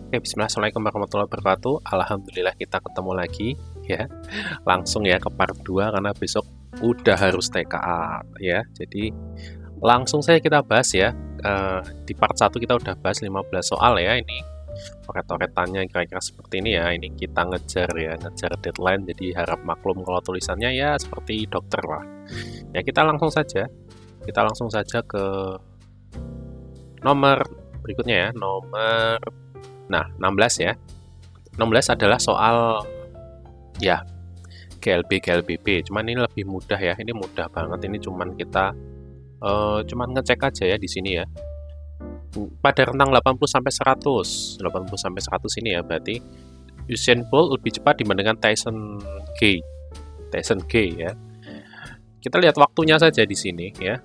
Oke, bismillah, assalamualaikum warahmatullahi wabarakatuh. Alhamdulillah kita ketemu lagi ya. Langsung ya ke part 2 karena besok udah harus TKA ya. Jadi langsung saja kita bahas ya. Di part 1 kita udah bahas 15 soal ya. Ini coret-coretannya kira-kira seperti ini ya. Ini kita ngejar ya, ngejar deadline. Jadi harap maklum kalau tulisannya ya seperti dokter lah. Ya kita langsung saja. Kita langsung saja ke nomor berikutnya ya. Nomor 16 ya. 16 adalah soal ya GLB GLBB. Cuman ini lebih mudah ya. Ini mudah banget. Ini cuman kita cuman ngecek aja ya di sini ya. Pada rentang 80 sampai 100. 80 sampai 100 ini ya berarti Usain Bolt lebih cepat dibandingkan Tyson G. Tyson G ya. Kita lihat waktunya saja di sini ya.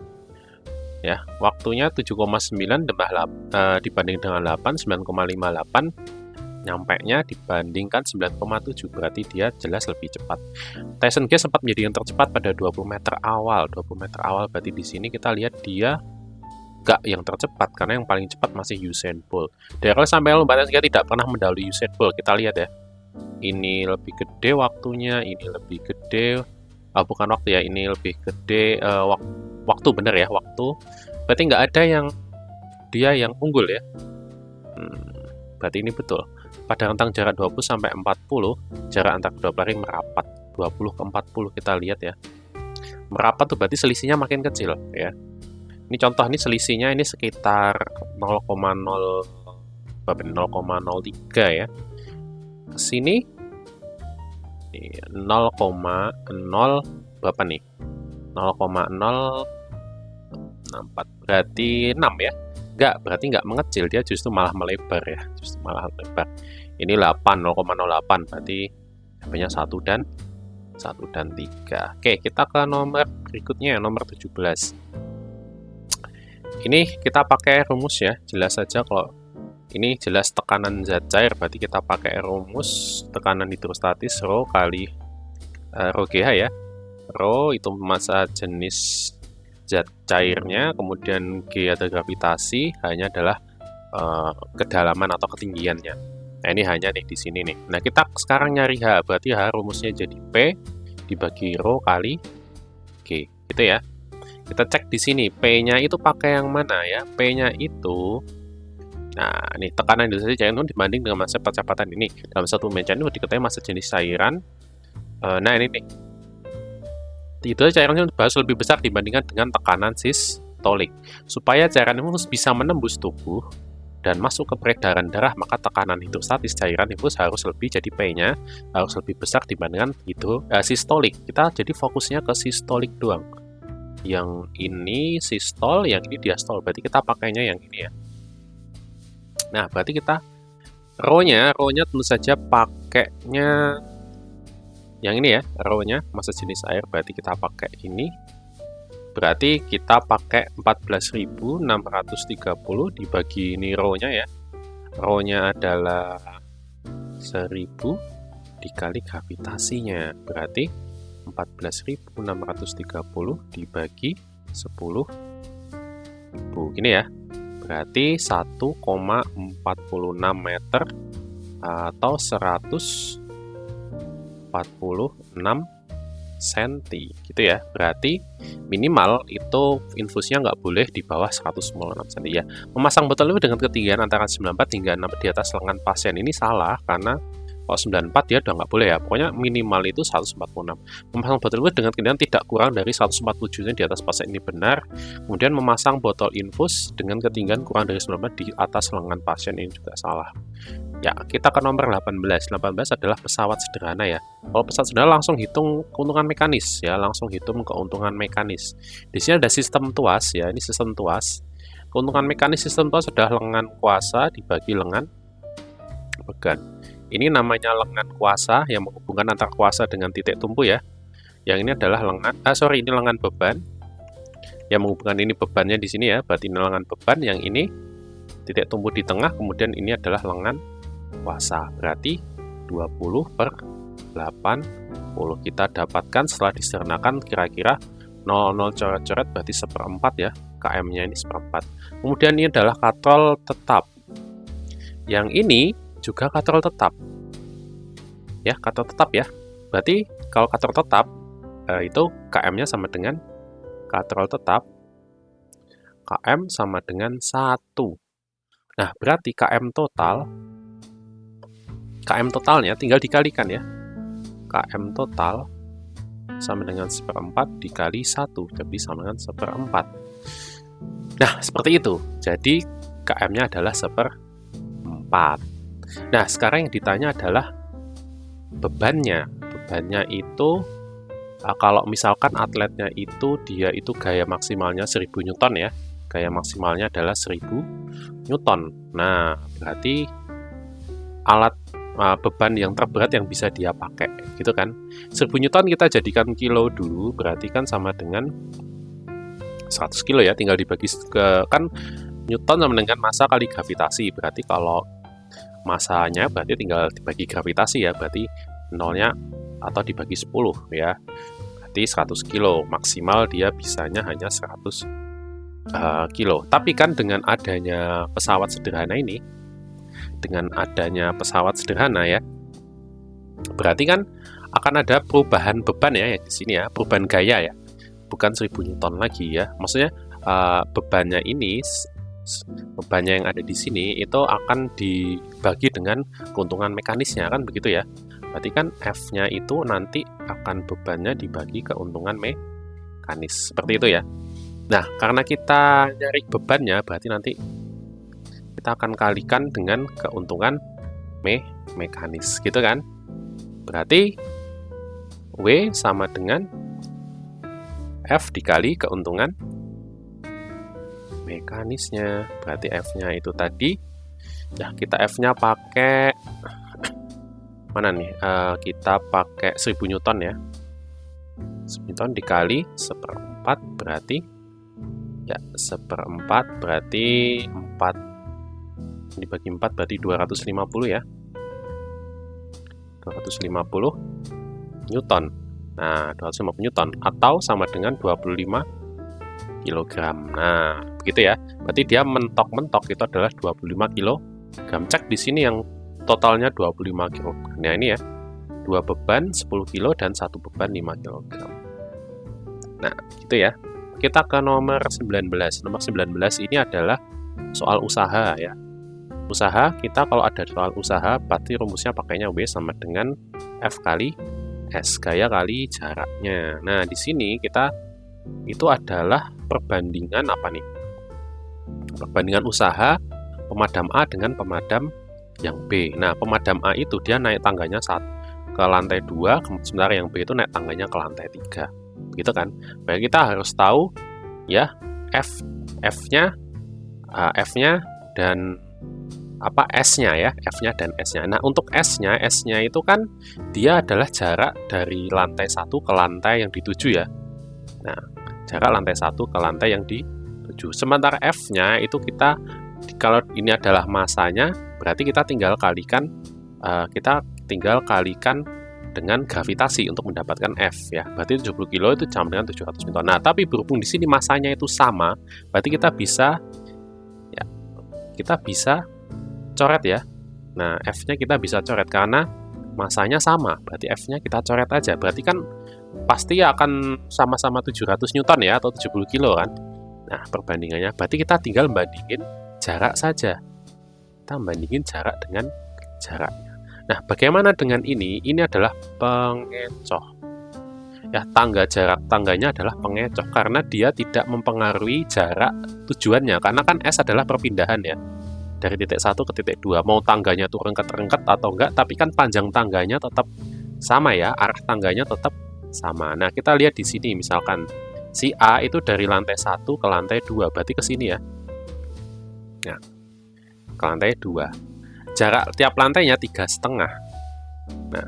Ya, waktunya 7,9 dibanding dengan 8, 9,58. Nyampainya dibandingkan 9,7, berarti dia jelas lebih cepat. Tyson G sempat menjadi yang tercepat pada 20 meter awal. 20 meter awal berarti di sini kita lihat dia nggak yang tercepat, karena yang paling cepat masih Usain Bolt. Dari awal sampai lompatan dia tidak pernah mendahului Usain Bolt. Kita lihat ya. Ini lebih gede waktunya, ini lebih gede. Bukan waktu ya, ini lebih gede waktu bener ya, waktu. Berarti nggak ada yang dia yang unggul ya. Berarti ini betul. Pada rentang jarak 20 sampai 40, jarak antar kedua pelari merapat. 20 ke 40 kita lihat ya. Merapat tuh berarti selisihnya makin kecil ya. Ini contoh, ini selisihnya ini sekitar 0,03 ya. Kesini 0,0 berapa nih? 0,064 berarti 6 ya. Enggak, berarti nggak mengecil, dia justru malah melebar ya. Justru malah melebar. Ini 8, 0,08 berarti jawabannya 1 dan 3. Oke, kita ke nomor berikutnya, nomor 17. Ini kita pakai rumus ya, jelas saja kalau ini jelas tekanan zat cair, berarti kita pakai rumus tekanan hidrostatis Rho kali Rho GH ya. Rho itu massa jenis zat cairnya, kemudian G atau gravitasi hanya adalah kedalaman atau ketinggiannya. Nah, ini hanya nih di sini nih. Nah, kita sekarang nyari H, berarti H rumusnya jadi P dibagi Rho kali G, gitu ya. Kita cek di sini, P-nya itu pakai yang mana ya? P-nya itu, nah ini tekanan hidrostatis cair itu dibanding dengan massa percepatan ini. Dalam satu meja ini diketahui massa jenis cairan. Nah ini nih, itu cairannya harus lebih besar dibandingkan dengan tekanan sistolik. Supaya cairan infus bisa menembus tubuh dan masuk ke peredaran darah, maka tekanan hidrostatis cairan infus harus lebih, jadi P-nya harus lebih besar dibandingkan sistolik. Kita jadi fokusnya ke sistolik doang. Yang ini sistol, yang ini diastol. Berarti kita pakainya yang ini ya. Nah, berarti kita Rho-nya tentu saja pakainya yang ini ya, Rho-nya massa jenis air, berarti kita pakai ini. Berarti kita pakai 14.630 dibagi ini Rho-nya ya. Rho-nya adalah 1000 dikali gravitasinya. Berarti 14.630 dibagi 10.000. Gini ya. Berarti 1,46 meter atau 146 cm gitu ya. Berarti minimal itu infusnya nggak boleh di bawah 146 cm ya. Memasang botol itu dengan ketinggian antara 94 hingga 6 di atas lengan pasien ini salah, karena kalau 94 dia udah nggak boleh ya. Pokoknya minimal itu 146. Memasang botol infus dengan ketinggian tidak kurang dari 147 cm di atas pasien ini benar. Kemudian memasang botol infus dengan ketinggian kurang dari 94 di atas lengan pasien ini juga salah. Ya, kita ke nomor 18. 18 adalah pesawat sederhana ya. Kalau pesawat sederhana langsung hitung keuntungan mekanis ya, langsung hitung keuntungan mekanis. Di sini ada sistem tuas ya, ini sistem tuas. Keuntungan mekanis sistem tuas adalah lengan kuasa dibagi lengan beban. Ini namanya lengan kuasa yang menghubungkan antara kuasa dengan titik tumpu ya. Yang ini adalah ini lengan beban yang menghubungkan ini bebannya di sini ya. Berarti ini lengan beban, yang ini titik tumpu di tengah, kemudian ini adalah lengan kuasa. Berarti 20/80 kita dapatkan setelah disederhanakan kira-kira 00 coret-coret berarti 1/4 ya. KM-nya ini 1/4. Kemudian ini adalah katrol tetap. Yang ini juga katrol tetap. Ya, katrol tetap ya. Berarti kalau katrol tetap, itu KM-nya sama dengan katrol tetap. KM sama dengan 1. Nah, berarti KM totalnya tinggal dikalikan ya. KM total sama dengan 1/4 dikali 1, jadi sama dengan 1/4. Nah, seperti itu. Jadi, KM-nya adalah 1/4. Nah, sekarang yang ditanya adalah bebannya. Bebannya itu, kalau misalkan atletnya itu, dia itu gaya maksimalnya 1000 Newton ya. Gaya maksimalnya adalah 1000 Newton. Nah, berarti alat beban yang terberat yang bisa dia pakai, gitu kan. 1000 Newton kita jadikan kilo dulu, berarti kan sama dengan 100 kilo ya, tinggal dibagi ke, kan Newton sama dengan massa kali gravitasi, berarti kalau massanya berarti tinggal dibagi gravitasi ya, berarti nolnya atau dibagi 10 ya, berarti 100 kilo, maksimal dia bisanya hanya 100 kilo. Tapi kan dengan adanya pesawat sederhana ini, ya, berarti kan akan ada perubahan beban ya di sini ya, perubahan gaya ya, bukan 1000 Newton lagi ya. Maksudnya bebannya yang ada di sini itu akan dibagi dengan keuntungan mekanisnya, kan begitu ya. Berarti kan F-nya itu nanti akan bebannya dibagi keuntungan mekanis, seperti itu ya. Nah, karena kita nyari bebannya, berarti nanti kita akan kalikan dengan keuntungan mekanis, gitu kan. Berarti W sama dengan F dikali keuntungan mekanisnya. Berarti F-nya itu tadi, ya kita F-nya pakai, mana nih, kita pakai 1000 Newton ya. 1000 Newton dikali 1/4 berarti, ya 1/4 berarti 4 dibagi 4 berarti 250 ya. 250 Newton. Nah, 250 Newton atau sama dengan 25 kg. Nah, begitu ya. Berarti dia mentok-mentok itu adalah 25 kg. Cek di sini yang totalnya 25 kg. Nah, ini ya. 2 beban 10 kg dan 1 beban 5 kg. Nah, gitu ya. Kita ke nomor 19. Nomor 19 ini adalah soal usaha ya. Usaha, kita kalau ada soal usaha, pasti rumusnya pakainya W sama dengan F kali S, gaya kali jaraknya. Nah, di sini kita itu adalah perbandingan apa nih? Perbandingan usaha pemadam A dengan pemadam yang B. Nah, pemadam A itu dia naik tangganya ke lantai 2, sementara yang B itu naik tangganya ke lantai 3. Begitu kan? Baik, kita harus tahu ya F-nya dan apa S-nya ya, F-nya dan S-nya. Nah, untuk S-nya itu kan dia adalah jarak dari lantai 1 ke lantai yang dituju ya. Nah, jarak lantai 1 ke lantai yang dituju. Sementara F-nya itu kita, kalau ini adalah massanya, berarti kita tinggal kalikan dengan gravitasi untuk mendapatkan F ya. Berarti 70 kilo itu sama dengan 700 Newton. Nah, tapi berhubung di sini massanya itu sama, berarti kita bisa coret ya. Nah, F-nya kita bisa coret karena massanya sama, berarti F-nya kita coret aja. Berarti kan pasti akan sama-sama 700 Newton ya, atau 70 kilo kan. Nah, perbandingannya, berarti kita tinggal bandingin jarak saja. Kita bandingin jarak dengan jaraknya. Nah, bagaimana dengan ini? Ini adalah pengecoh. Ya, jarak tangganya adalah pengecoh karena dia tidak mempengaruhi jarak tujuannya. Karena kan S adalah perpindahan ya. Dari titik 1 ke titik 2. Mau tangganya tuh rengket-rengket atau enggak, tapi kan panjang tangganya tetap sama ya, arah tangganya tetap sama. Nah, kita lihat di sini misalkan si A itu dari lantai 1 ke lantai 2, berarti ke sini ya. Nah, ke lantai 2. Jarak tiap lantainya 3,5. Nah,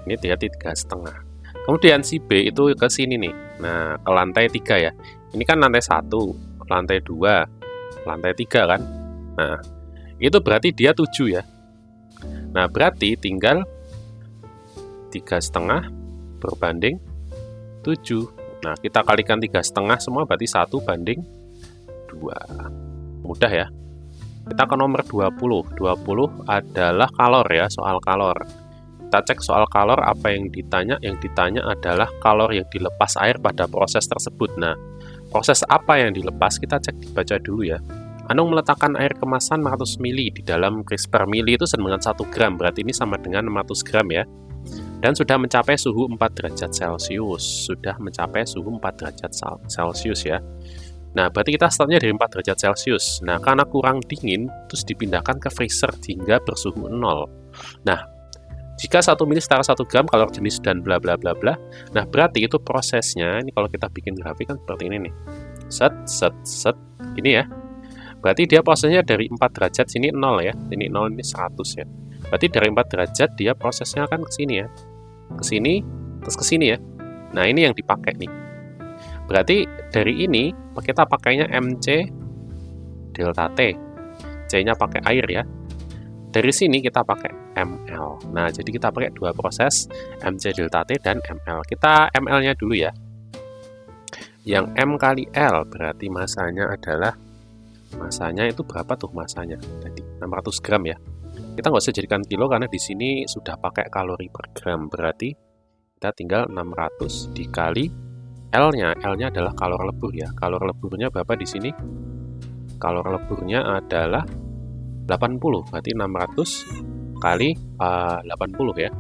ini dia 3,5. Kemudian si B itu ke sini nih. Nah, ke lantai 3 ya. Ini kan lantai 1, lantai 2, lantai 3 kan. Nah, itu berarti dia 7 ya. Nah, berarti tinggal 3,5 berbanding 7. Nah, kita kalikan 3,5 semua berarti 1 banding 2. Mudah ya. Kita ke nomor 20. 20 adalah kalor ya, soal kalor. Kita cek soal kalor apa yang ditanya. Yang ditanya adalah kalor yang dilepas air pada proses tersebut. Nah, proses apa yang dilepas? Kita cek dibaca dulu ya. Anung meletakkan air kemasan 400 ml di dalam CRISPR. Mili itu sama dengan 1 gram, berarti ini sama dengan 600 gram ya. Dan sudah mencapai suhu 4 derajat Celcius. Sudah mencapai suhu 4 derajat Celcius ya. Nah, berarti kita startnya dari 4 derajat Celcius. Nah, karena kurang dingin, terus dipindahkan ke freezer hingga bersuhu 0. Nah, jika 1 mili setara 1 gram kalor jenis dan bla bla bla bla. Nah, berarti itu prosesnya, ini kalau kita bikin grafik kan seperti ini nih. Set, set, set. Ini ya. Berarti dia prosesnya dari 4 derajat, sini 0 ya. Ini 0, ini 100 ya. Berarti dari 4 derajat dia prosesnya akan ke sini ya. Ke sini, terus ke sini ya. Nah, ini yang dipakai nih. Berarti dari ini kita pakainya MC delta T. C-nya pakai air ya. Dari sini kita pakai ml. Nah, jadi kita pakai dua proses, MC delta T dan ml. Kita ml-nya dulu ya. Yang M kali L berarti masanya itu berapa tuh masanya? Tadi 600 gram ya. Kita nggak usah jadikan kilo karena di sini sudah pakai kalori per gram. Berarti kita tinggal 600 dikali L-nya. L-nya adalah kalor lebur ya. Kalor leburnya berapa di sini? Kalor leburnya adalah 80. Berarti 600 kali 80 ya.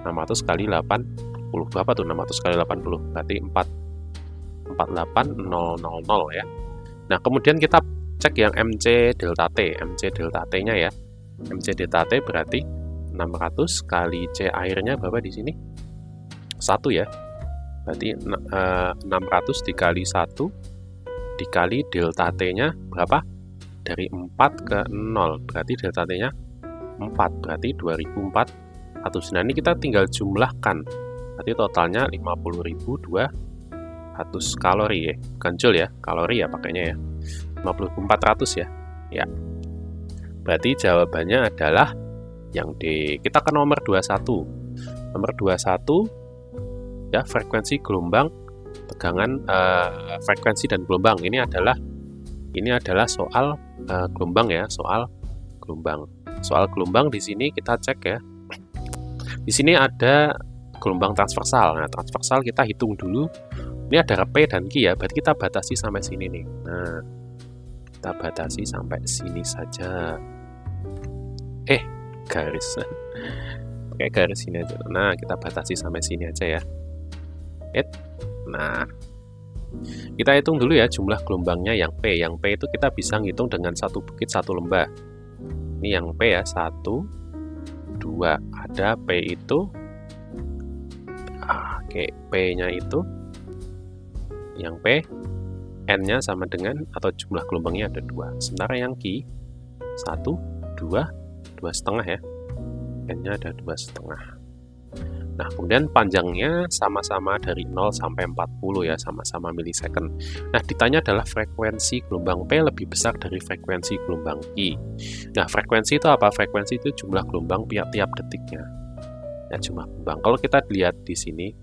600 kali 80. Berapa tuh 600 kali 80? Berarti 48000 ya. Nah, kemudian kita cek yang MC delta T. MC delta T-nya ya. MC delta T berarti 600 kali C airnya berapa di sini? 1 ya. Berarti 600 dikali 1 dikali delta T-nya berapa? Dari 4 ke 0. Berarti delta T-nya 4. Berarti 2400. Nah, ini kita tinggal jumlahkan. Berarti totalnya 50.200 kalori ya. Bukan joule ya, kalori ya pakainya ya. 50.400 ya. Ya. Berarti jawabannya adalah yang D. Kita ke nomor 21. Nomor 21 ya, frekuensi gelombang, tegangan, frekuensi dan gelombang. Ini adalah soal gelombang ya, soal gelombang. Soal gelombang di sini kita cek ya. Di sini ada gelombang transversal. Nah, transversal kita hitung dulu. Ini ada P dan Q ya, berarti kita batasi sampai sini nih. Nah, kita batasi sampai sini saja. Garis. Pakai garis sini aja. Nah, kita batasi sampai sini aja ya. Nah, kita hitung dulu ya jumlah gelombangnya yang P. Yang P itu kita bisa ngitung dengan satu bukit satu lembah. Ini yang P ya, 1, 2. Ada P itu. Oke, P-nya itu. Yang P, N-nya sama dengan, atau jumlah gelombangnya ada 2. Sementara yang Q, 1, 2, 2,5 ya. N-nya ada 2,5. Nah, kemudian panjangnya sama-sama dari 0 sampai 40 ya, sama-sama milisecond. Nah, ditanya adalah frekuensi gelombang P lebih besar dari frekuensi gelombang Q. Nah, frekuensi itu apa? Frekuensi itu jumlah gelombang tiap detiknya. Ya, jumlah gelombang. Kalau kita lihat di sini,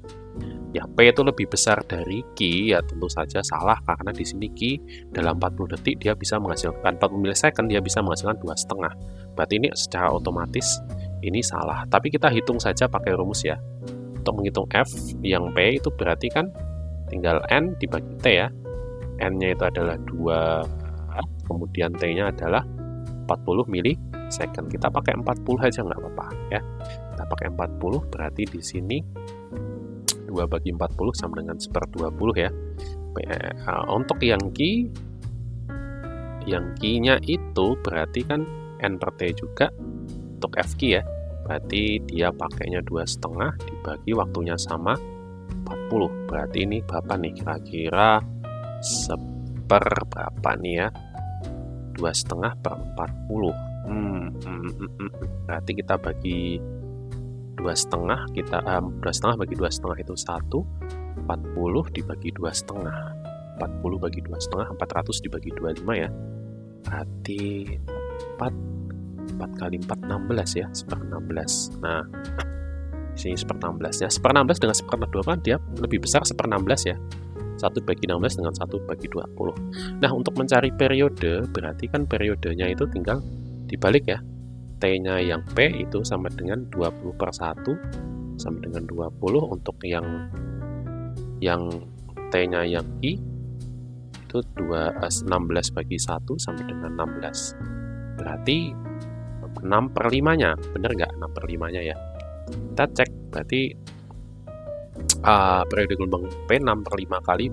ya P itu lebih besar dari Q, ya tentu saja salah karena di sini Q dalam 40 detik dia bisa menghasilkan 40 milisecond dia bisa menghasilkan 2,5. Berarti ini secara otomatis ini salah. Tapi kita hitung saja pakai rumus ya. Untuk menghitung F yang P itu berarti kan tinggal N dibagi T ya. N-nya itu adalah 2, kemudian T-nya adalah 40 milisecond. Kita pakai 40 aja nggak apa-apa ya. Kita pakai 40 berarti di sini 2 bagi 40 sama dengan 1/20 ya. Untuk yang Q-nya itu berarti kan N per T juga untuk FQ ya. Berarti dia pakainya 2,5 dibagi waktunya sama 40. Berarti ini berapa nih kira-kira berapa nih ya? 2,5 per 40. Berarti kita bagi 2,5, kita 2,5 bagi 2,5 itu 1, 40 dibagi 2,5. 40 bagi 2,5, 400 dibagi 25 ya. Berarti 4 kali 4, 16 ya, 1/16. Nah, di sini 1/16 ya. 1/16 dengan 1/20 dia lebih besar 1/16 ya. 1/16 dengan 1/20. Nah, untuk mencari periode, berarti kan periodenya itu tinggal dibalik ya. T-nya yang P itu sama dengan 20/1 sama dengan 20. Untuk yang T-nya yang I itu 16/1 sama dengan 16. Berarti 6/5-nya, bener nggak 6/5-nya ya? Kita cek, berarti periode gelombang P 6/5 kali.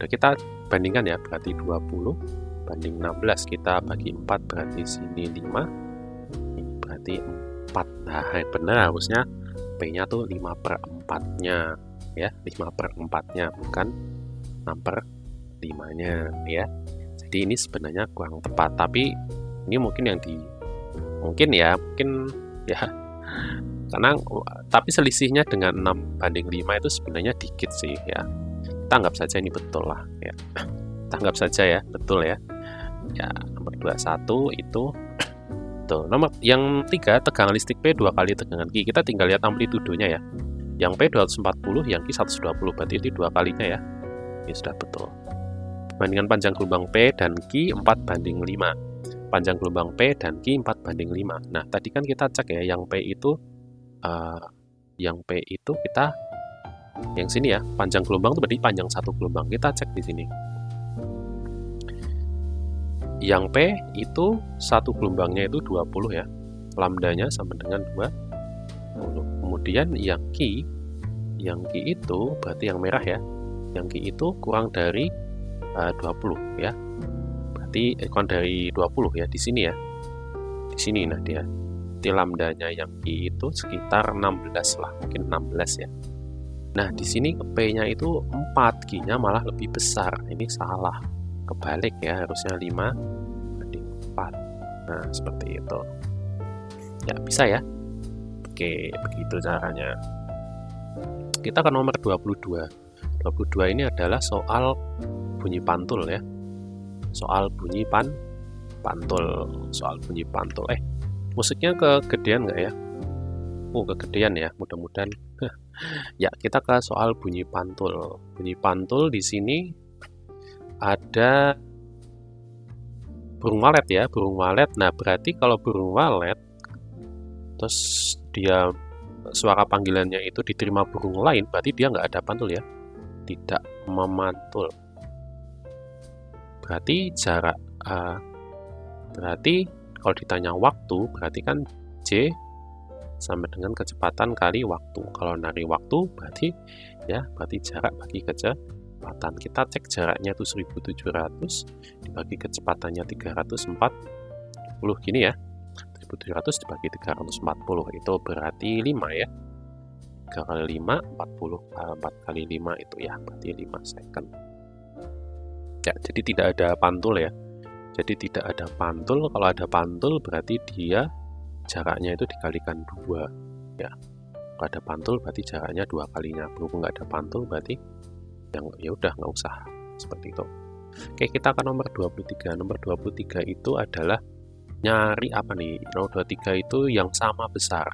Kita bandingkan ya, berarti 20 banding 16, kita bagi 4, berarti sini 5, ini berarti 4. Nah, bener, harusnya P-nya tuh 5/4-nya ya, 5/4-nya bukan 6/5-nya ya. Jadi ini sebenarnya kurang tepat, tapi ini mungkin mungkin ya karena tapi selisihnya dengan 6/5 itu sebenarnya dikit sih ya. Kita anggap saja ini betul lah ya. Kita anggap saja ya, betul ya. Ya, nomor 21 itu tuh. Nomor yang 3, tegangan listrik P 2 kali tegangan Q. Kita tinggal lihat amplitudenya ya. Yang P 240, yang Q 120, berarti itu 2 kalinya ya. Ini sudah betul. Bandingkan panjang gelombang P dan Q 4/5. Panjang gelombang P dan Q 4/5. Nah, tadi kan kita cek ya, yang P itu kita yang sini ya, panjang gelombang itu berarti panjang satu gelombang. Kita cek di sini. Yang P itu satu gelombangnya itu 20 ya. Lambdanya sama dengan 20. Kemudian yang Q itu berarti yang merah ya. Yang Q itu kurang dari 20 ya. Berarti kurang dari 20 ya di sini ya. Di sini nah dia. Di lambdanya yang Q itu sekitar 16 lah, mungkin 16 ya. Nah, di sini P-nya itu 4, Q-nya malah lebih besar. Ini salah. Kebalik ya, harusnya 5/4. Nah, seperti itu. Ya, bisa ya. Oke, begitu caranya. Kita ke nomor 22. 22 ini adalah soal bunyi pantul ya. Soal bunyi pantul. Soal bunyi pantul. Musiknya kegedean nggak ya? Kegedean ya, mudah-mudahan. Ya, kita ke soal bunyi pantul. Bunyi pantul di sini ada burung walet ya, burung walet. Nah, berarti kalau burung walet terus dia suara panggilannya itu diterima burung lain, berarti dia nggak ada pantul ya, tidak memantul. Berarti jarak berarti kalau ditanya waktu, berarti kan J sama dengan kecepatan kali waktu. Kalau nari waktu berarti jarak bagi kecepatan. Kita cek jaraknya itu 1700 dibagi kecepatannya 340 gini ya. 1700 dibagi 340 itu berarti 5 ya. 3 kali 5 40, 4 kali 5 itu ya berarti 5 second. Ya, jadi tidak ada pantul ya. Jadi tidak ada pantul. Kalau ada pantul berarti dia jaraknya itu dikalikan 2 ya. Kalau ada pantul berarti jaraknya 2 kalinya. Berhubung nggak ada pantul berarti ya udah nggak usah seperti itu. Oke, kita ke nomor 23. Nomor 23 itu adalah nyari apa nih? Nomor 23 itu yang sama besar.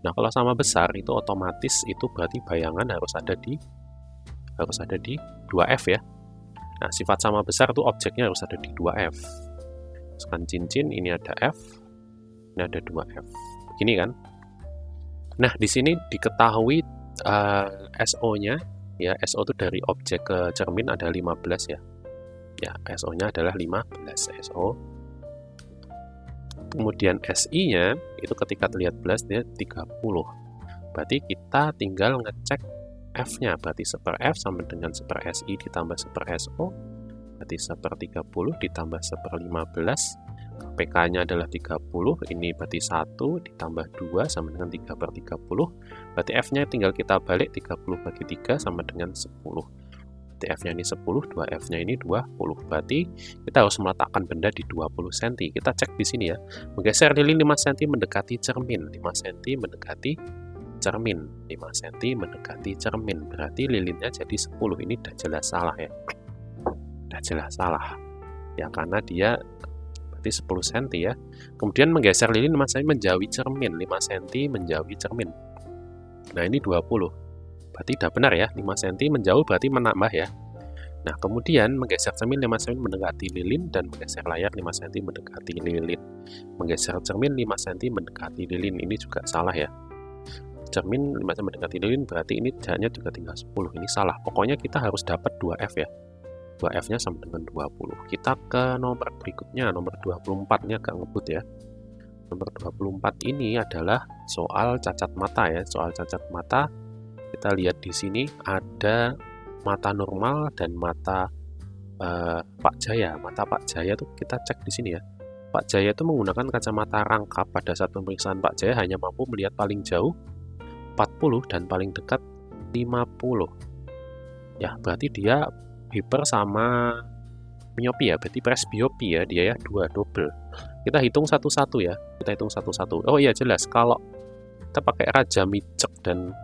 Nah, kalau sama besar itu otomatis itu berarti bayangan harus ada di 2F ya. Nah, sifat sama besar itu objeknya harus ada di 2F. Misalkan cincin ini ada F, ini ada 2F. Begini kan? Nah, di sini diketahui SO-nya ya, SO itu dari objek ke cermin ada 15 ya. Ya, SO-nya adalah 15 SO. Kemudian SI-nya itu ketika terlihat belas dia 30. Berarti kita tinggal ngecek F-nya, berarti 1/F sama dengan 1/SI ditambah 1/SO, berarti 1/30 ditambah 1/15. PK-nya adalah 30, ini berarti 1 ditambah 2 sama dengan 3/30. Berarti F-nya tinggal kita balik, 30 bagi 3 sama dengan 10. Berarti F-nya ini 10, 2F-nya ini 20. Berarti kita harus meletakkan benda di 20 cm. Kita cek di sini ya. Menggeser lilin 5 cm mendekati cermin. 5 cm mendekati cermin. 5 cm mendekati cermin. Berarti lilinnya jadi 10. Ini udah jelas salah ya. Udah jelas salah. Ya, karena dia berarti 10 cm ya. Kemudian menggeser lilin 5 cm menjauhi cermin. 5 cm menjauhi cermin. Nah, ini 20. Berarti udah benar ya. 5 cm menjauh berarti menambah ya. Nah, kemudian menggeser cermin 5 cm mendekati lilin dan menggeser layar 5 cm mendekati lilin. Menggeser cermin 5 cm mendekati lilin, ini juga salah ya. Cermin 5 cm mendekati lilin berarti ini jaraknya juga tinggal 10. Ini salah. Pokoknya kita harus dapat 2F ya. 2F-nya sama dengan 20. Kita ke nomor berikutnya, nomor 24. Ini agak ngebut ya. Nomor 24 ini adalah soal cacat mata ya. Soal cacat mata, kita lihat di sini ada mata normal dan mata Pak Jaya. Mata Pak Jaya tuh kita cek di sini ya. Pak Jaya itu menggunakan kacamata rangkap. Pada saat pemeriksaan Pak Jaya hanya mampu melihat paling jauh 40 dan paling dekat 50. Ya, berarti dia hiper sama miopi ya. Berarti presbiopi ya dia ya, 2 double. Kita hitung satu-satu ya. Kita hitung satu-satu. Oh iya jelas kalau kita pakai raja micek dan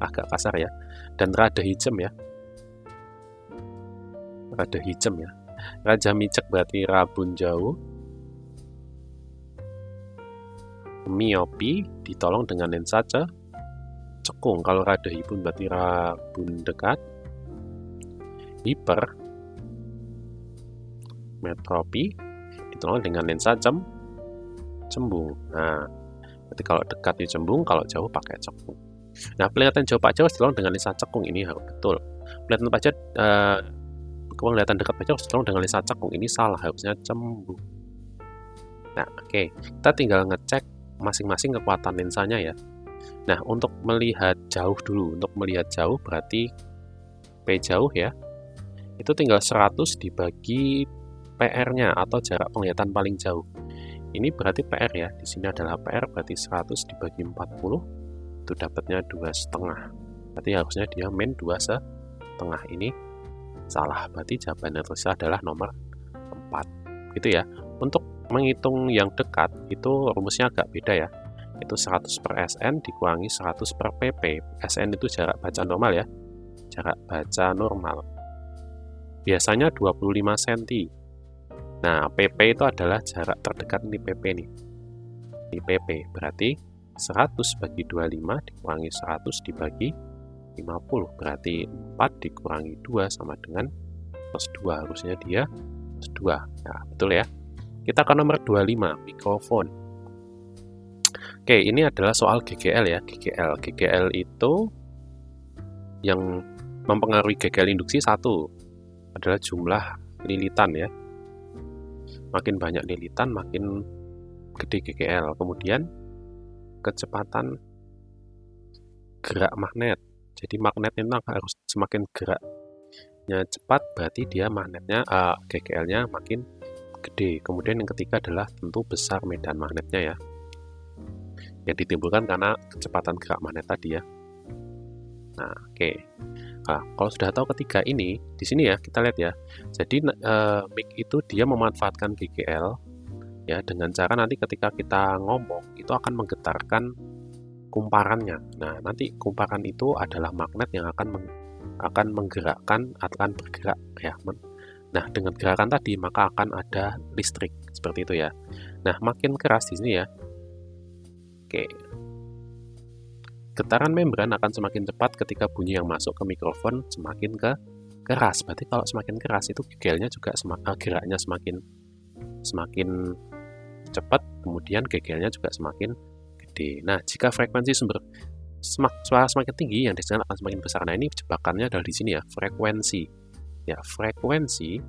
agak kasar ya. Dan rada hijem ya. Rada hijem ya. Raja micek berarti rabun jauh. Miopi ditolong dengan lensa cekung. Kalau rada hibun berarti rabun dekat. Hiper metropi ditolong dengan lensa cembung. Nah, berarti kalau dekat di cembung, kalau jauh pakai cekung. Nah, penglihatan jauh Pak Jauh ditolong dengan lensa cekung, ini harus betul. Penglihatan Pak Jauh, penglihatan dekat Pak Jauh ditolong dengan lensa cekung, ini salah, harusnya cembung. Nah, oke, kita tinggal ngecek masing-masing kekuatan lensanya ya. Nah, untuk melihat jauh dulu, untuk melihat jauh berarti P jauh ya, itu tinggal 100 dibagi PR-nya atau jarak penglihatan paling jauh. Ini berarti PR ya, di sini adalah PR berarti 100 dibagi 40, itu dapatnya 2,5. Berarti harusnya dia min 2,5. Ini salah, berarti jawabannya tersisa adalah nomor 4. Gitu ya. Untuk menghitung yang dekat, itu rumusnya agak beda ya. Itu 100 per SN dikurangi 100 per PP. SN itu jarak baca normal ya. Jarak baca normal. Biasanya 25 cm. Nah, PP itu adalah jarak terdekat, ini PP nih. Ini PP, berarti 100 bagi 25 dikurangi 100 dibagi 50. Berarti 4 dikurangi 2 sama dengan plus 2. Harusnya dia plus 2. Nah, betul ya. Kita ke nomor 25, mikrofon. Oke, ini adalah soal GGL ya. GGL itu yang mempengaruhi GGL induksi satu adalah jumlah lilitan ya. Makin banyak lilitan, makin gede GGL. Kemudian kecepatan gerak magnet. Jadi magnetnya itu harus semakin geraknya cepat, berarti dia magnetnya GGL-nya makin gede. Kemudian yang ketiga adalah tentu besar medan magnetnya ya. Yang ditimbulkan karena kecepatan gerak magnet tadi ya. Nah, oke. Nah, kalau sudah tahu ketiga ini, di sini ya kita lihat ya. Jadi mic itu dia memanfaatkan GGL ya dengan cara nanti ketika kita ngomong itu akan menggetarkan kumparannya. Nah, nanti kumparan itu adalah magnet yang akan menggerakkan, akan bergerak ya. Nah, dengan gerakan tadi maka akan ada listrik seperti itu ya. Nah, makin keras di sini ya. Oke. Getaran membran akan semakin cepat ketika bunyi yang masuk ke mikrofon semakin keras. Berarti kalau semakin keras itu GGL-nya juga geraknya semakin cepat, kemudian GGL-nya juga semakin gede. Nah, jika frekuensi sumber suara semakin tinggi, yang dihasilkan akan semakin besar. Nah, ini jebakannya adalah di sini ya, frekuensi. Ya, frekuensi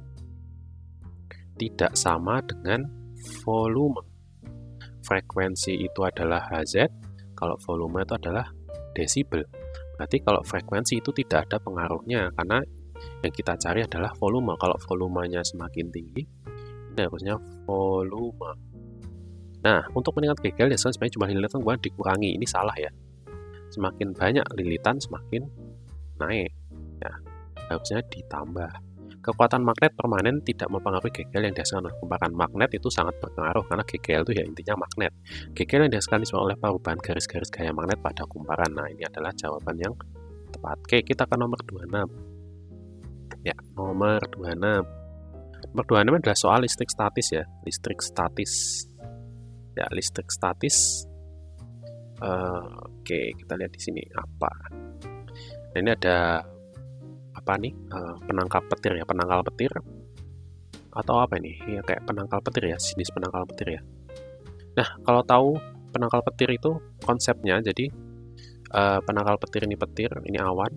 tidak sama dengan volume. Frekuensi itu adalah Hz, kalau volume itu adalah desibel. Berarti kalau frekuensi itu tidak ada pengaruhnya, karena yang kita cari adalah volume. Kalau volumenya semakin tinggi, ini harusnya volume. Nah, untuk meningkat GGL ya sebenarnya jumlah lilitan kemudian dikurangi. Ini salah ya. Semakin banyak lilitan semakin naik. Ya, harusnya ditambah. Kekuatan magnet permanen tidak mempengaruhi GGL yang dihasilkan oleh kumparan. Magnet itu sangat berpengaruh karena GGL itu ya intinya magnet. GGL yang dihasilkan disebabkan oleh perubahan garis-garis gaya magnet pada kumparan. Nah, ini adalah jawaban yang tepat. Oke, kita ke nomor 26. Ya, nomor 26. Nomor 26 adalah soal listrik statis ya. Listrik statis. Ya, listrik statis. Oke, kita lihat di sini apa. Nah, ini ada apa nih, penangkal petir ya, penangkal petir atau apa ini? Ya kayak penangkal petir ya, jenis penangkal petir ya. Nah, kalau tahu penangkal petir itu konsepnya, jadi penangkal petir ini awan,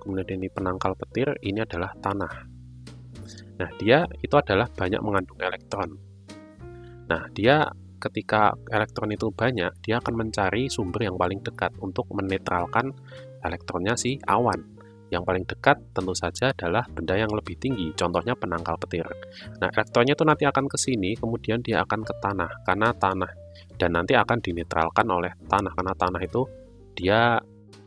kemudian ini penangkal petir, ini adalah tanah. Nah, dia itu adalah banyak mengandung elektron. Nah, dia ketika elektron itu banyak, dia akan mencari sumber yang paling dekat untuk menetralkan elektronnya si awan. Yang paling dekat tentu saja adalah benda yang lebih tinggi, contohnya penangkal petir. Nah, elektronnya itu nanti akan ke sini, kemudian dia akan ke tanah, karena tanah, dan nanti akan dinetralkan oleh tanah, karena tanah itu dia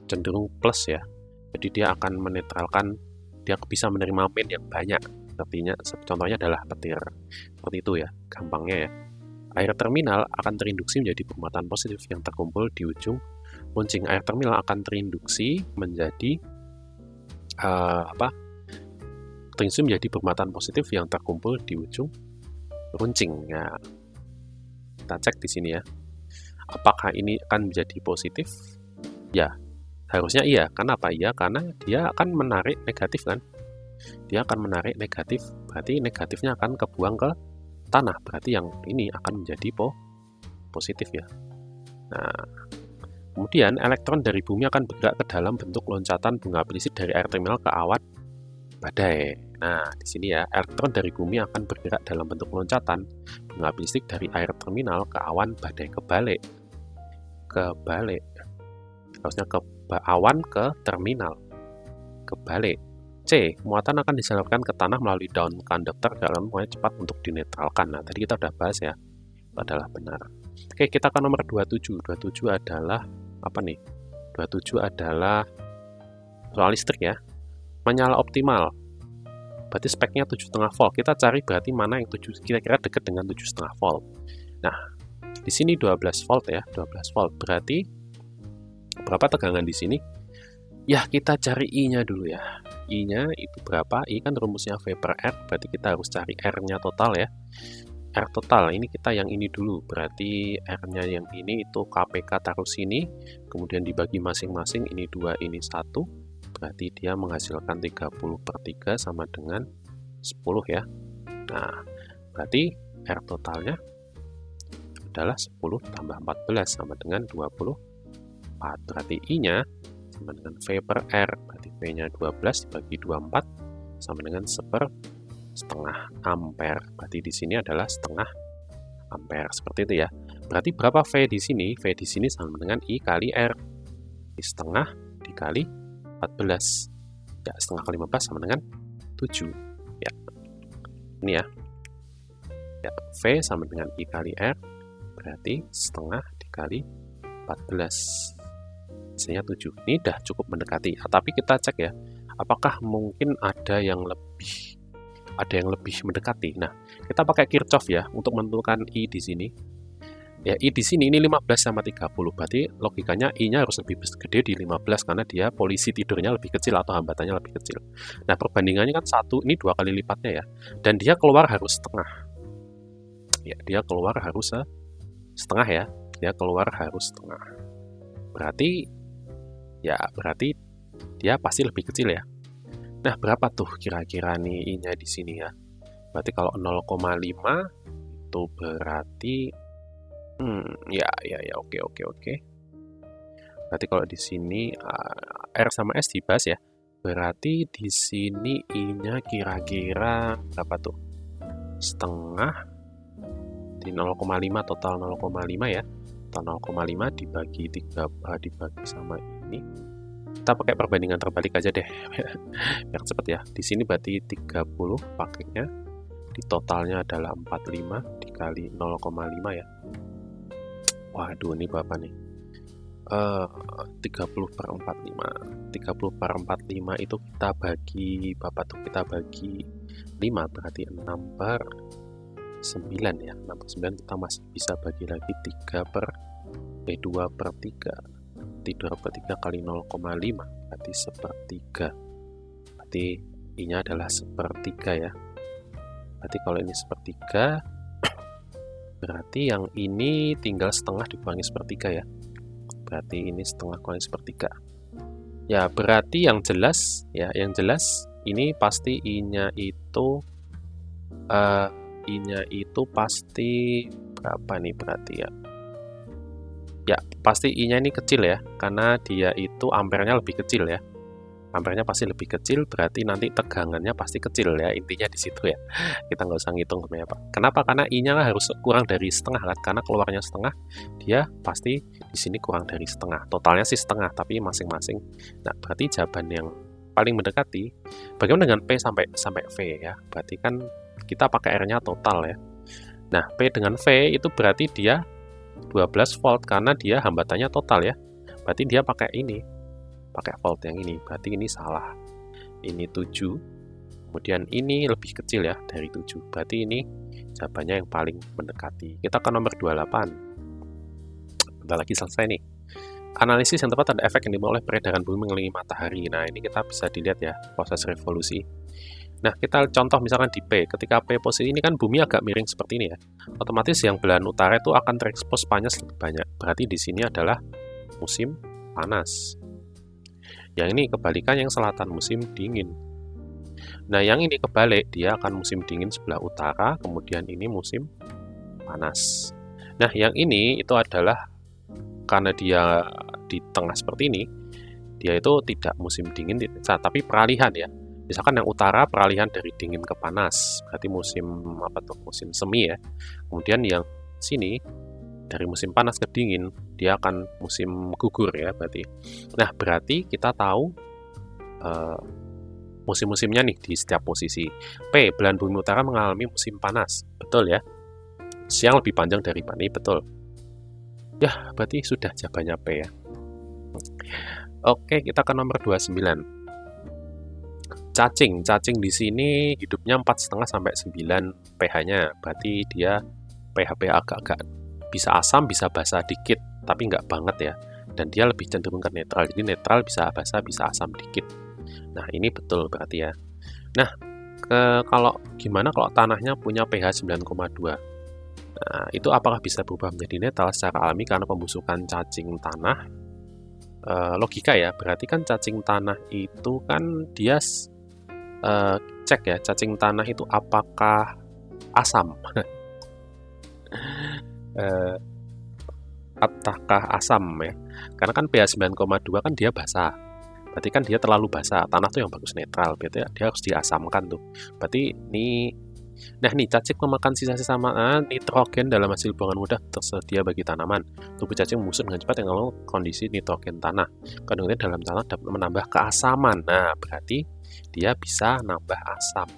cenderung plus ya. Jadi dia akan menetralkan, dia bisa menerima min yang banyak. Artinya, contohnya adalah petir. Seperti itu ya, gampangnya ya. Air terminal akan terinduksi menjadi bermuatan positif yang terkumpul di ujung runcing. Air terminal akan terinduksi menjadi terinduksi menjadi bermuatan positif yang terkumpul di ujung runcing. Ya, kita cek di sini ya. Apakah ini akan menjadi positif? Ya, harusnya iya. Kenapa iya? Karena dia akan menarik negatif kan? Dia akan menarik negatif, berarti negatifnya akan kebuang ke tanah, berarti yang ini akan menjadi positif ya. Nah, kemudian elektron dari bumi akan bergerak ke dalam bentuk loncatan bunga aplisit dari air terminal ke awan badai. Nah, di sini ya, elektron dari bumi akan bergerak dalam bentuk loncatan bunga aplisit dari air terminal ke awan badai, kebalik. Harusnya ke awan ke terminal, kebalik. C. Muatan akan disalurkan ke tanah melalui daun konduktor dalam waktu cepat untuk dinetralkan. Nah, tadi kita udah bahas ya. Itu adalah benar. Oke, kita ke nomor 27. 27 adalah apa nih? 27 adalah soal listrik ya. Menyala optimal. Berarti speknya 7,5 volt. Kita cari berarti mana yang kira-kira dekat dengan 7,5 volt. Nah, di sini 12 volt ya, 12 volt. Berarti berapa tegangan di sini? Ya, kita cari I-nya dulu ya. I-nya itu berapa? I kan rumusnya V per R, berarti kita harus cari R-nya total ya. R total, ini kita yang ini dulu, berarti R-nya yang ini itu KPK taruh sini, kemudian dibagi masing-masing, ini 2, ini 1, berarti dia menghasilkan 30 per 3 sama dengan 10 ya. Nah, berarti R totalnya adalah 10 tambah 14 sama dengan 24, berarti I-nya sama dengan V per R, berarti V-nya 12 dibagi 24 sama dengan setengah ampere. Berarti di sini adalah setengah ampere, seperti itu ya. Berarti berapa V di sini? V di sini sama dengan I kali R. I setengah dikali 14. Ya, setengah kali 15 sama dengan 7. Ya. Ini ya. Ya, V sama dengan I kali R, berarti setengah dikali 14. Hasilnya 7. Ini udah cukup mendekati. Tapi kita cek ya, apakah mungkin ada yang lebih mendekati. Nah, kita pakai Kirchhoff ya untuk menentukan I di sini. Ya, I di sini ini 15 sama 30. Berarti logikanya I-nya harus lebih gede di 15 karena dia polisi tidurnya lebih kecil atau hambatannya lebih kecil. Nah, perbandingannya kan 1, ini 2 kali lipatnya ya. Dan dia keluar harus setengah. Ya, dia keluar harus setengah ya. Dia keluar harus setengah. Berarti dia pasti lebih kecil ya. Nah, berapa tuh kira-kira nih I-nya di sini ya? Berarti kalau 0,5 itu berarti oke. Berarti kalau di sini R sama S dibahas ya. Berarti di sini I-nya kira-kira berapa tuh? Setengah di 0,5 total 0,5 ya. Total 0,5 dibagi 3 dibagi sama ini. Kita pakai perbandingan terbalik aja deh. Biar cepet ya. Di sini berarti 30 pakainya. Di totalnya adalah 45 dikali 0,5 ya. Waduh, ini berapa nih? 30 per 45. 30 per 45 itu kita bagi berapa tuh? Kita bagi 5, berarti 6 per 9 ya. 6 per 9 kita masih bisa bagi lagi 2 per 3. 2 per 3 kali 0,5 berarti sepertiga. Berarti I-nya adalah sepertiga ya. Berarti kalau ini sepertiga, berarti yang ini tinggal setengah dikurangi sepertiga ya. Berarti ini setengah kurangi sepertiga. Ya, berarti yang jelas ini pasti I-nya itu pasti berapa nih berarti ya? Ya, pasti I-nya ini kecil ya, karena dia itu ampernya lebih kecil ya. Ampernya pasti lebih kecil, berarti nanti tegangannya pasti kecil ya, intinya di situ ya. Kita nggak usah ngitung apa. Kenapa? Karena I-nya harus kurang dari setengah kan, karena keluarnya setengah, dia pasti di sini kurang dari setengah. Totalnya sih setengah, tapi masing-masing. Nah, berarti jawaban yang paling mendekati, bagaimana dengan P sampai V ya? Berarti kan kita pakai R-nya total ya. Nah, P dengan V itu berarti dia 12 volt karena dia hambatannya total ya. Berarti dia pakai volt yang ini. Berarti ini salah. Ini 7. Kemudian ini lebih kecil ya dari 7. Berarti ini jawabannya yang paling mendekati. Kita ke nomor 28. Bentar lagi selesai nih. Analisis yang tepat ada efek yang dimulai oleh peredaran bumi mengelilingi matahari. Nah, ini kita bisa dilihat ya, proses revolusi. Nah, kita contoh misalkan di P. Ketika P posisi ini kan bumi agak miring seperti ini ya. Otomatis yang belahan utara itu akan terekspos panas lebih banyak. Berarti di sini adalah musim panas. Yang ini kebalikan yang selatan, musim dingin. Nah, yang ini kebalik, dia akan musim dingin sebelah utara, kemudian ini musim panas. Nah, yang ini itu adalah karena dia di tengah seperti ini, dia itu tidak musim dingin, tapi peralihan ya. Misalkan yang utara peralihan dari dingin ke panas, berarti musim semi ya. Kemudian yang sini dari musim panas ke dingin, dia akan musim gugur ya berarti. Nah, berarti kita tahu musim-musimnya nih di setiap posisi. P, belahan bumi utara mengalami musim panas, betul ya. Siang lebih panjang dari pagi, betul. Ya, berarti sudah jawabannya P ya. Oke, kita ke nomor 29. Cacing di sini hidupnya 4,5 sampai 9 pH-nya. Berarti dia pH agak-agak bisa asam, bisa basa dikit, tapi nggak banget ya. Dan dia lebih cenderung ke netral. Jadi netral bisa basa, bisa asam dikit. Nah, ini betul berarti ya. Nah, gimana kalau tanahnya punya pH 9,2? Nah, itu apakah bisa berubah menjadi netral secara alami karena pembusukan cacing tanah? Logika ya, berarti kan cacing tanah itu kan dia cek ya, cacing tanah itu apakah asam? Apakah asam ya? Karena kan pH 9,2 kan dia basah. Berarti kan dia terlalu basah. Tanah tuh yang bagus netral, berarti dia harus diasamkan tuh. Berarti ini cacing memakan sisa-sisa nitrogen dalam hasil buangan mudah tersedia bagi tanaman. Tubuh cacing membusuk dengan cepat dengan kondisi nitrogen tanah. Kandungan dalam tanah dapat menambah keasaman. Nah, berarti dia bisa nambah asam.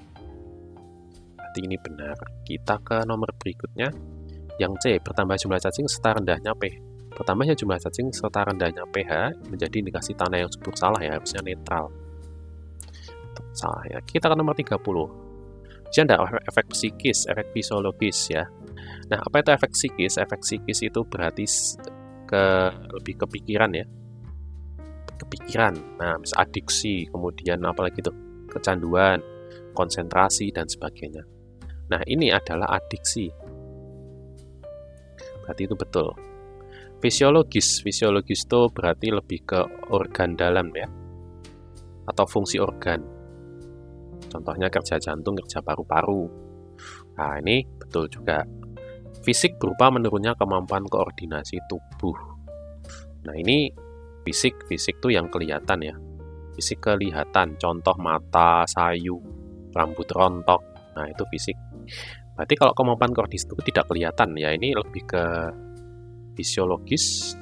Berarti ini benar. Kita ke nomor berikutnya. Yang C, bertambah jumlah cacing serta rendahnya pH. Bertambahnya jumlah cacing serta rendahnya pH menjadi indikasi tanah yang subur. Salah ya, harusnya netral. Salah ya. Kita ke nomor 30. Ada efek psikis, efek fisiologis ya. Nah, apa itu efek psikis? Efek psikis itu berarti lebih ke pikiran ya. Kepikiran. Nah, misal adiksi, kemudian apalagi itu kecanduan, konsentrasi dan sebagainya. Nah, ini adalah adiksi. Berarti itu betul. Fisiologis itu berarti lebih ke organ dalam ya. Atau fungsi organ. Contohnya kerja jantung, kerja paru-paru. Nah, ini betul juga. Fisik berupa menurunnya kemampuan koordinasi tubuh. Nah, ini fisik tuh yang kelihatan ya. Fisik kelihatan, contoh mata, sayu, rambut rontok. Nah, itu fisik. Berarti kalau kemampuan koordinasi tubuh tidak kelihatan, ya ini lebih ke fisiologis.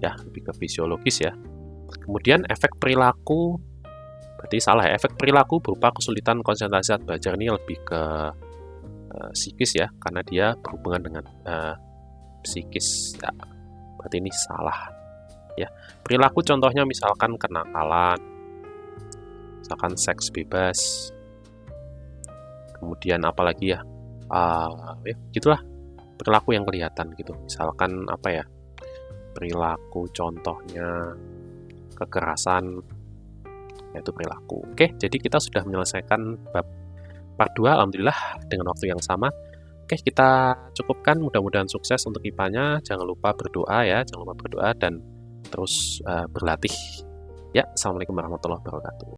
Ya, lebih ke fisiologis ya. Kemudian efek perilaku, berarti salah ya. Efek perilaku berupa kesulitan konsentrasi saat belajar, ini lebih ke psikis ya, karena dia berhubungan dengan psikis. Ya, berarti ini salah ya. Perilaku contohnya misalkan kenakalan, misalkan seks bebas, kemudian apalagi ya, gitulah perilaku yang kelihatan gitu. Misalkan apa ya, perilaku contohnya kekerasan, yaitu perilaku. Oke, jadi kita sudah menyelesaikan bab part 2, alhamdulillah dengan waktu yang sama. Oke, kita cukupkan, mudah-mudahan sukses untuk IPA-nya. Jangan lupa berdoa ya, dan terus berlatih Ya, assalamualaikum warahmatullahi wabarakatuh.